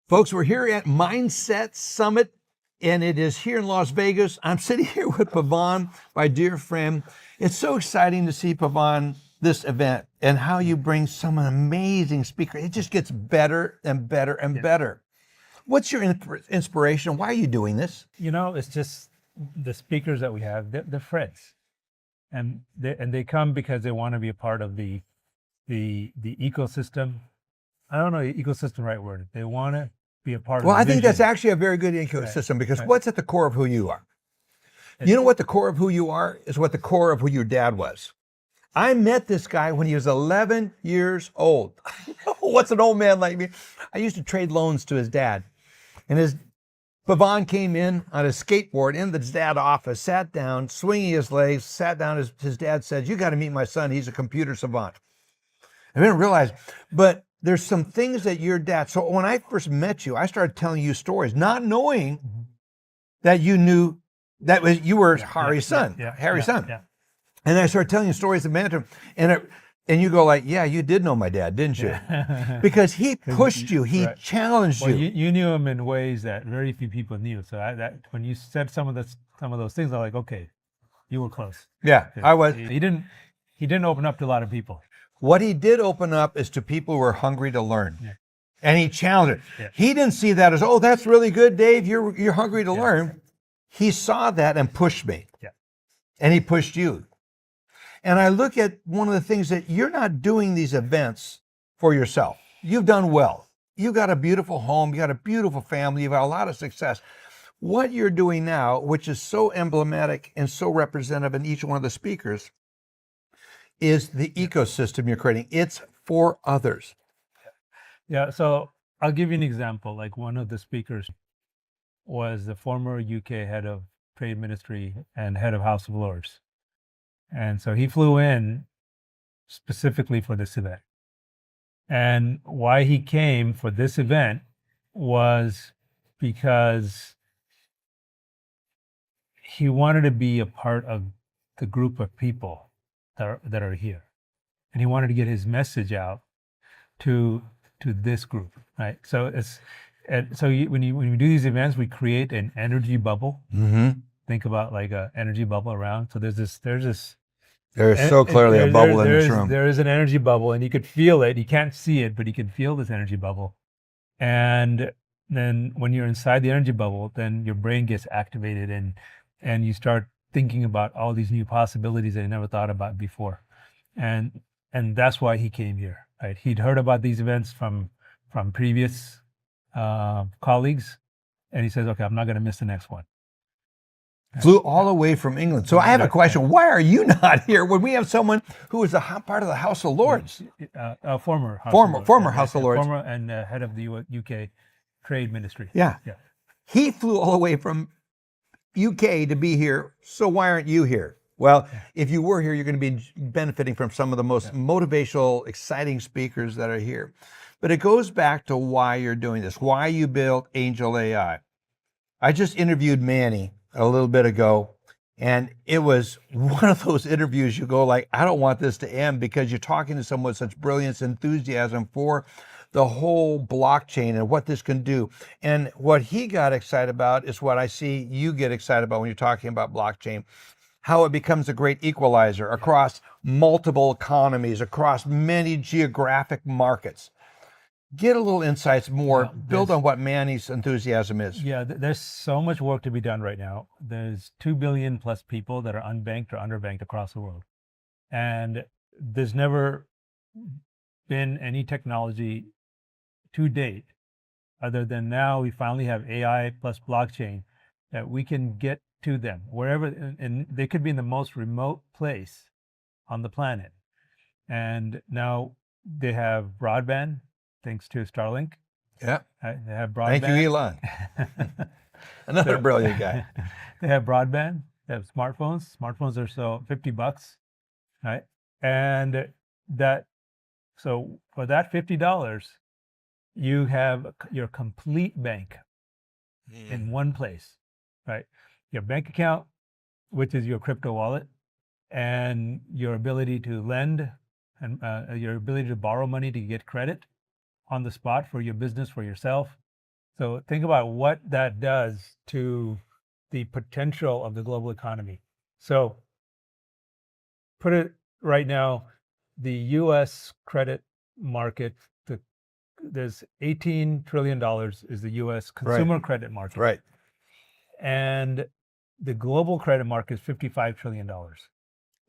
Folks, we're here at Mindset Summit, and it is here in Las Vegas. I'm sitting here with Pavan, my dear friend. It's so exciting to see, Pavan, this event and how you bring some amazing speakers. It just gets better and better and better. What's your inspiration? Why are you doing this? You know, it's just the speakers that we have, they're friends. And they come because they want to be a part of the ecosystem. I don't know, ecosystem, the right word. They want to be a part of Well, the I think that's vision. actually a very good ecosystem because Right. what's at the core of who you are? You know what the core of who you are is what the core of who your dad was. I met this guy when he was 11 years old. What's an old man like me? I used to trade loans to his dad. And his Pavan came in on a skateboard in his dad's office, sat down, swinging his legs, sat down. His dad said, "You got to meet my son. He's a computer savant." I didn't realize, but there's some things that your dad. So when I first met you, I started telling you stories, not knowing that you knew that was you were Harry's son, Harry's son. Yeah. And I started telling you stories of mentor, and you go like, "Yeah, you did know my dad, didn't you?" Because he pushed you, he challenged Well, you. you knew him in ways that very few people knew. So that when you said some of those things, I'm like, okay, you were close. Yeah, I was. He didn't open up to a lot of people. What he did open up is to people who are hungry to learn. Yeah. And he challenged it. Yeah. He didn't see that as, "Oh, that's really good, Dave. You're hungry to learn." He saw that and pushed me. Yeah. And he pushed you. And I look at one of the things that you're not doing these events for yourself. You've done well. You've got a beautiful home. You got a beautiful family. You've got a lot of success. What you're doing now, which is so emblematic and so representative in each one of the speakers, is the ecosystem you're creating. It's for others. Yeah. So I'll give you an example. Like one of the speakers was the former UK head of trade ministry and head of House of Lords. And so he flew in specifically for this event. And why he came for this event was because he wanted to be a part of the group of people that are here. And he wanted to get his message out to this group, right? So when you do these events, we create an energy bubble. Mm-hmm. Think about like an energy bubble around. So there's this There is so clearly a bubble in this room. There is an energy bubble, and you could feel it. You can't see it, but you can feel this energy bubble. And then when you're inside the energy bubble, then your brain gets activated, and you start thinking about all these new possibilities that you never thought about before. And that's why he came here. Right? He'd heard about these events from previous colleagues, and he says, "Okay, I'm not going to miss the next one." Flew all the way from England. So I have a question. Why are you not here when we have someone who is a part of the House of Lords? Former House of Lords. Former and head of the UK Trade Ministry. Yeah. He flew all the way from UK to be here. So why aren't you here? Well, if you were here, you're going to be benefiting from some of the most motivational, exciting speakers that are here. But it goes back to why you're doing this, why you built Angel AI. I just interviewed Manny a little bit ago, and it was one of those interviews you go like, I don't want this to end, because you're talking to someone with such brilliance, enthusiasm for the whole blockchain and what this can do. And what he got excited about is what I see you get excited about when you're talking about blockchain, how it becomes a great equalizer across multiple economies, across many geographic markets. Get a little insights more, build on what Manny's enthusiasm is. Yeah, there's so much work to be done right now. There's 2 billion plus people that are unbanked or underbanked across the world. And there's never been any technology to date, other than now we finally have AI plus blockchain, that we can get to them wherever, and they could be in the most remote place on the planet. And now they have broadband, thanks to Starlink. Yeah. They have broadband. Thank you, Elon. Another brilliant guy. They have broadband. They have smartphones. Smartphones are so $50, right? And so for that $50, you have your complete bank in one place, right? Your bank account, which is your crypto wallet, and your ability to lend, and your ability to borrow money to get credit on the spot for your business, for yourself, So think about what that does to the potential of the global economy. So put it right now, the U.S. credit market, there's $18 trillion is the U.S. consumer credit market. Right. And the global credit market is $55 trillion.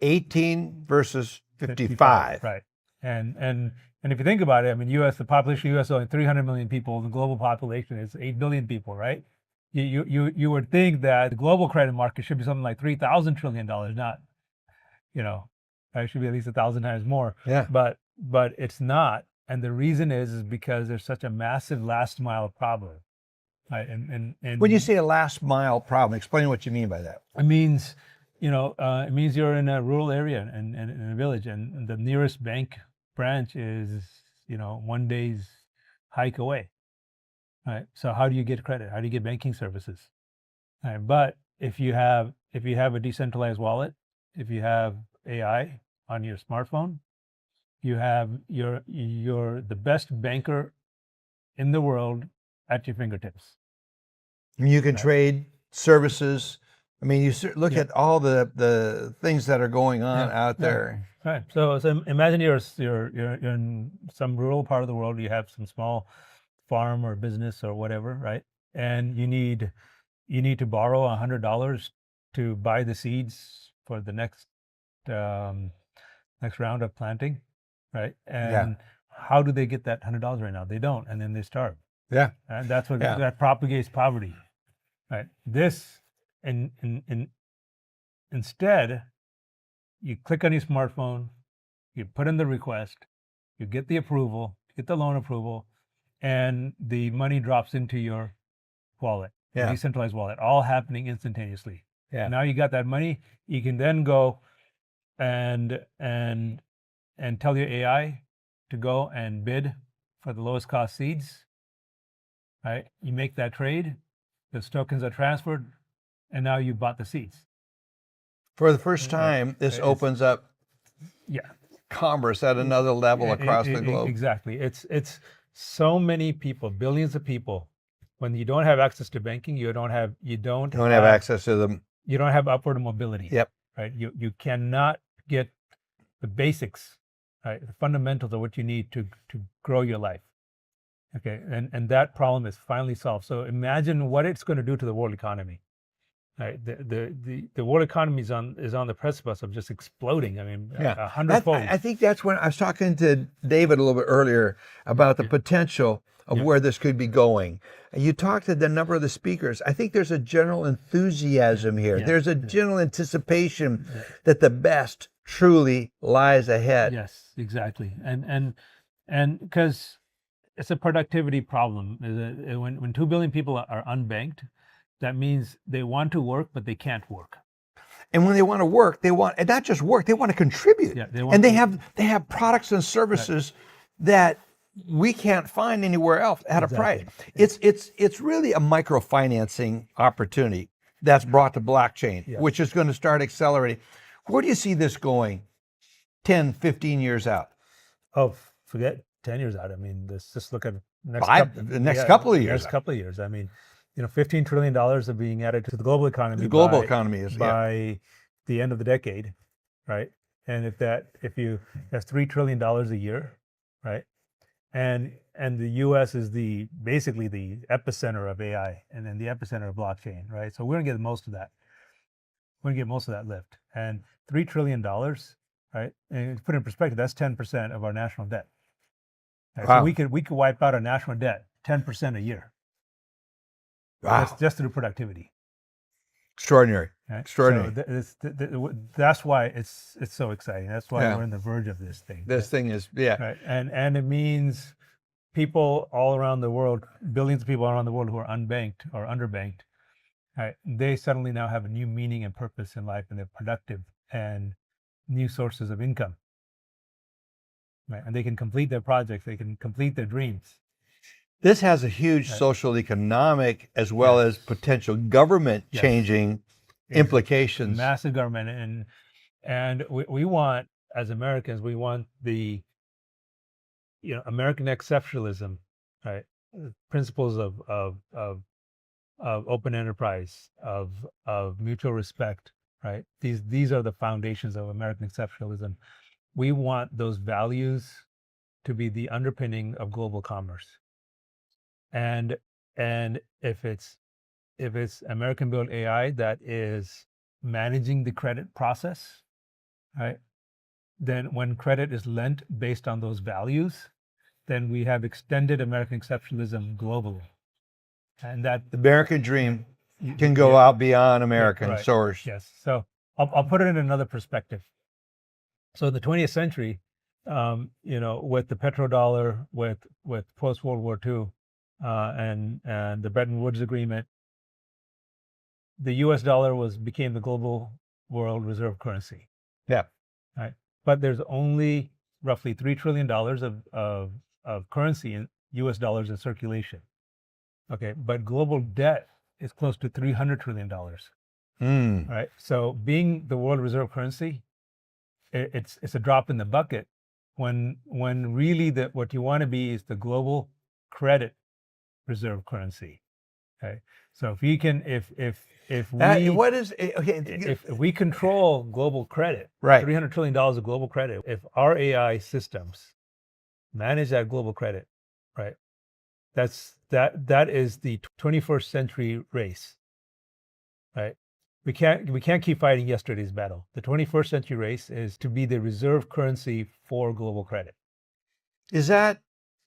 18 versus 55. Right. And if you think about it, I mean, the population of the U.S. is only 300 million people. The global population is 8 billion people, right? You would think that the global credit market should be something like $3,000 trillion, not, it should be at least 1,000 times more. Yeah. But it's not. And the reason is because there's such a massive last mile problem. Right? And When you say a last mile problem, explain what you mean by that. it means, it means you're in a rural area and in a village, and the nearest bank branch is, 1 day's hike away. Right. So how do you get credit? How do you get banking services? Right. But if you have a decentralized wallet, if you have AI on your smartphone, you have you're the best banker in the world at your fingertips. You can trade services. I mean, you look at all the things that are going on out there. Right. So imagine you're in some rural part of the world. You have some small farm or business or whatever, right? And you need to borrow $100 to buy the seeds for the next round of planting, right? And how do they get that $100 right now? They don't, and then they starve. Yeah. And that's what that propagates poverty, right? Instead, you click on your smartphone, you put in the request, you get the approval, get the loan approval, and the money drops into your wallet, decentralized wallet, all happening instantaneously. Yeah. Now you got that money, you can then go and tell your AI to go and bid for the lowest cost seeds. Right? You make that trade, those tokens are transferred, and now you bought the seeds. For the first time, this opens up commerce at another level across the globe. Exactly. It's so many people, billions of people. When you don't have access to banking, you don't have access to them. You don't have upward mobility. Yep. Right. You cannot get the basics, right? The fundamentals of what you need to grow your life. Okay. And that problem is finally solved. So imagine what it's going to do to the world economy. Right. The world economy is on the precipice of just exploding. I mean, 100-fold. I think that's when I was talking to David a little bit earlier about the potential of where this could be going. You talked to the number of the speakers. I think there's a general enthusiasm here. There's a general anticipation that the best truly lies ahead. Yes, exactly. And because it's a productivity problem. When 2 billion people are unbanked, that means they want to work, but they can't work. And when they want to work, and not just work, they want to contribute. Yeah, they have products and services that we can't find anywhere else at a price. It's really a microfinancing opportunity that's brought to blockchain, which is going to start accelerating. Where do you see this going 10, 15 years out? Oh, forget 10 years out. I mean, let's just look at the next couple of years. Next couple of years. I mean, $15 trillion are being added to the global economy. The global economy is by the end of the decade, right? And if you that's $3 trillion a year, right? And the U.S. is basically the epicenter of AI, and then the epicenter of blockchain, right? So we're gonna get most of that. We're gonna get most of that lift. And $3 trillion, right? And to put it in perspective, that's 10% of our national debt. Right? Wow. So we could wipe out our national debt 10% a year. Wow. Just through productivity. Extraordinary. Right? Extraordinary. So that's why it's so exciting. That's why we're on the verge of this thing. This thing is, Right. And it means people all around the world, billions of people all around the world who are unbanked or underbanked, right? They suddenly now have a new meaning and purpose in life, and they're productive and new sources of income. Right. And they can complete their projects, they can complete their dreams. This has a huge social, economic, as well as potential government changing implications. Massive government, and we want, as Americans, we want the American exceptionalism, right? principles of open enterprise, of mutual respect, right? These are the foundations of American exceptionalism. We want those values to be the underpinning of global commerce. And if it's American-built AI that is managing the credit process, right? Then when credit is lent based on those values, then we have extended American exceptionalism globally. And that The American dream can go out beyond American right. shores. Yes. So I'll put it in another perspective. So in the 20th century, with the petrodollar, with post World War II, and the Bretton Woods Agreement, the U.S. dollar became the global world reserve currency. Yeah. Right. But there's only roughly $3 trillion of currency in U.S. dollars in circulation. Okay, but global debt is close to $300 trillion. Right. So being the world reserve currency, it's a drop in the bucket when really what you want to be is the global credit reserve currency. Okay. So if we can if we control global credit, right, $300 trillion of global credit, if our AI systems manage that global credit, right, that is the 21st century race, right? We can't keep fighting yesterday's battle. The 21st century race is to be the reserve currency for global credit. Is that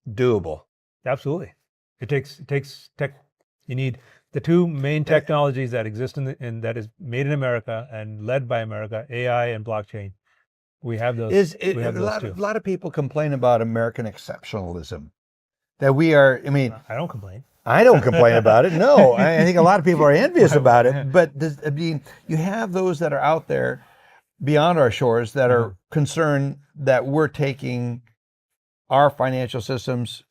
doable? Absolutely. It takes tech. You need the two main technologies that exist in that is made in America and led by America, AI and blockchain. We have those. A lot of people complain about American exceptionalism. That we are, I don't complain. I don't complain about it. No, I think a lot of people are envious about it. But you have those that are out there beyond our shores that are concerned that we're taking our financial systems.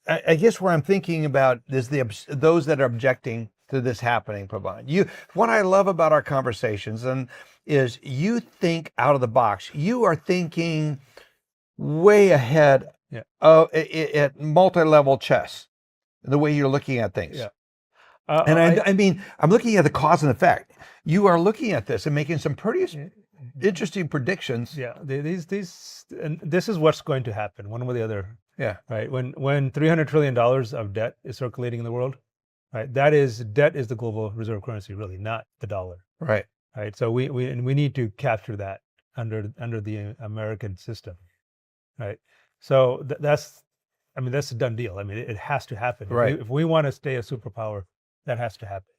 I guess where I'm thinking about is those that are objecting to this happening, Pavan. What I love about our conversations is you think out of the box. You are thinking way ahead at multi-level chess, the way you're looking at things. Yeah. I'm looking at the cause and effect. You are looking at this and making some pretty interesting predictions. Yeah, and this is what's going to happen, one way or the other. Yeah. Right. When $300 trillion of debt is circulating in the world, right? Debt is the global reserve currency, really, not the dollar. Right. Right. So we need to capture that under the American system. Right. So that's a done deal. It has to happen. Right. If we want to stay a superpower, that has to happen.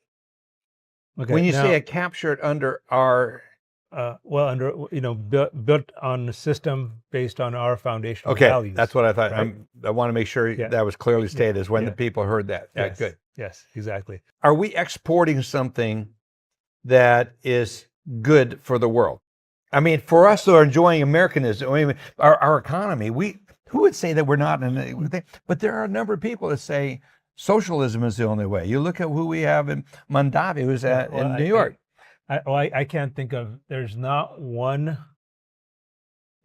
Okay. When you say it captured under our built on a system based on our foundational values. That's what I thought. Right? I want to make sure that was clearly stated as when the people heard that. Yeah, yes. Good. Yes, exactly. Are we exporting something that is good for the world? For us who are enjoying Americanism, our economy, who would say that we're not in a, but there are a number of people that say socialism is the only way. You look at who we have in Mondavi, who's in New York. I can't think of, there's not one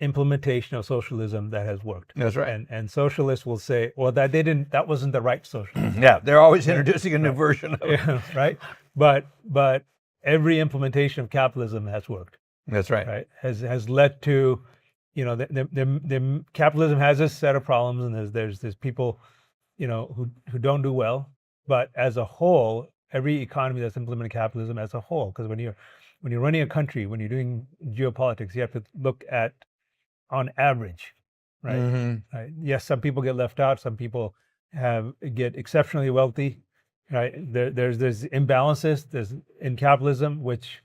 implementation of socialism that has worked. That's right. And socialists will say, well, that wasn't the right socialism. Yeah, they're always introducing a new version of it. Yeah, right? But every implementation of capitalism has worked. That's right. Right? Has led to, the capitalism has a set of problems, and there's people, who don't do well. But as a whole, every economy that's implementing capitalism as a whole, because when you're running a country, when you're doing geopolitics, you have to look at on average, right? Mm-hmm. Right? Yes, some people get left out. Some people get exceptionally wealthy, right? There's imbalances in capitalism, which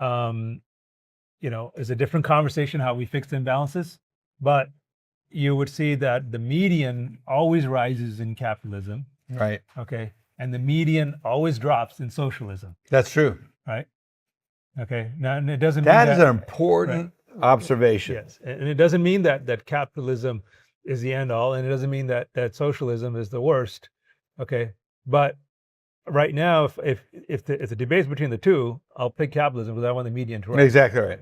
is a different conversation how we fix the imbalances. But you would see that the median always rises in capitalism, right? Okay. And the median always drops in socialism. That's true. Right? Okay. Now, and it doesn't mean that is an important observation. Yes. And it doesn't mean that capitalism is the end all, and it doesn't mean that socialism is the worst. Okay. But right now, if the debate's between the two, I'll pick capitalism because I want the median to rise. Exactly right.